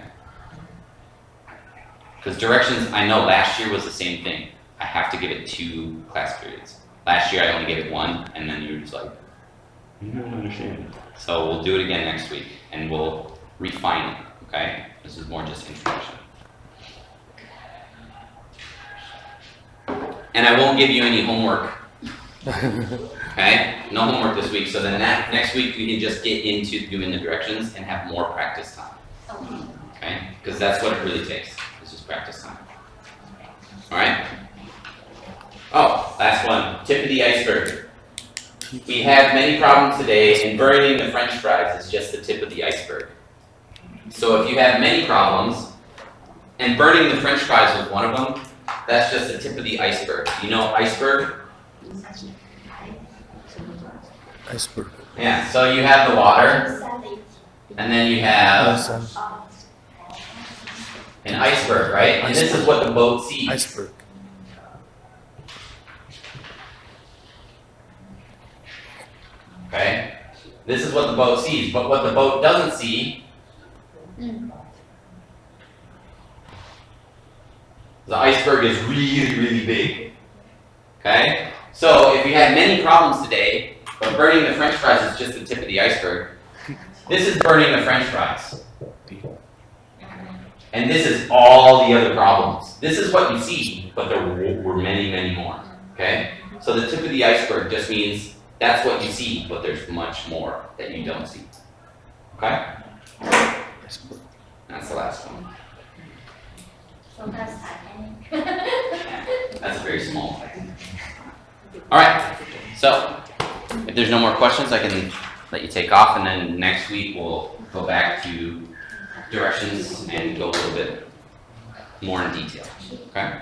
Because directions, I know last year was the same thing. I have to give it 2 class periods. Last year I only gave it 1, and then you were just like, you don't understand. So we'll do it again next week, and we'll refine it, okay? This is more just introduction. And I won't give you any homework, okay? No homework this week, so then next week we can just get into doing the directions and have more practice time, Okay. okay? Because that's what it really takes, is just practice time. All right? Oh, last one, tip of the iceberg. We have many problems today, and burning the French fries is just the tip of the iceberg. So if you have many problems, and burning the French fries was one of them, that's just the tip of the iceberg. You know iceberg? Iceberg. Yeah, so you have the water, and then you have an iceberg, right? And this is what the boat sees. Iceberg. Okay? This is what the boat sees, but what the boat doesn't see, the iceberg is really, really big. Okay? So if you had many problems today, but burning the French fries is just the tip of the iceberg, this is burning the French fries. And this is all the other problems. This is what you see, but there were many, many more. Okay? So the tip of the iceberg just means that's what you see, but there's much more that you don't see. Okay? Iceberg. That's the last one. So that's Titanic. Yeah, that's a very small thing. Alright, so if there's no more questions, I can let you take off, and then next week we'll go back to directions and go a little bit more in detail. Okay?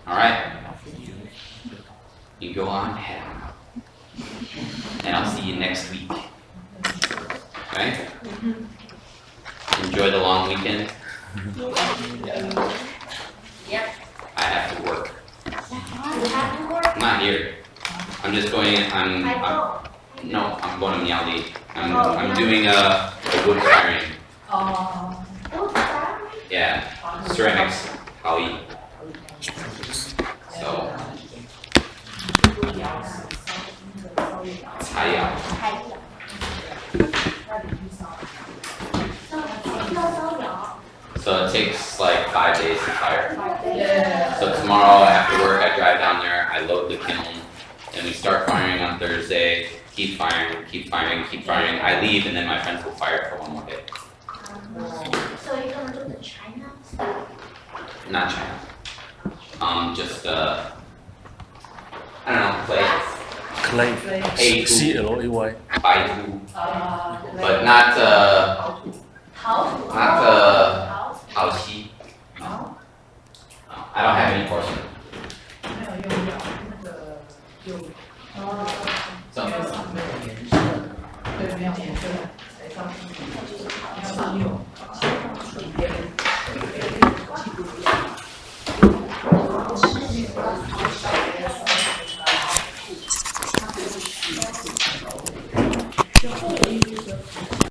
Alright. You go on ahead. And I'll see you next week. Okay? Enjoy the long weekend. Yep. I have to work. You have to work. I'm not here. I'm just going, I'm going to Miaoli. I'm doing a wood firing. 어, Yeah, ceramics, Hawi. So, Chaya. So it takes like 5 days to fire. 네. So tomorrow after work, I drive down there, I load the kiln, and we start firing on Thursday. Keep firing, keep firing, keep firing. I leave, and then my friends will fire for one more day. So you're gonna do the China stuff? Not China. Just I don't know, clay, Clay. Hey, CLAY. Baidu, 아, but not How? Not Haoxi. I don't have any course in it. 没有用药，那个 아,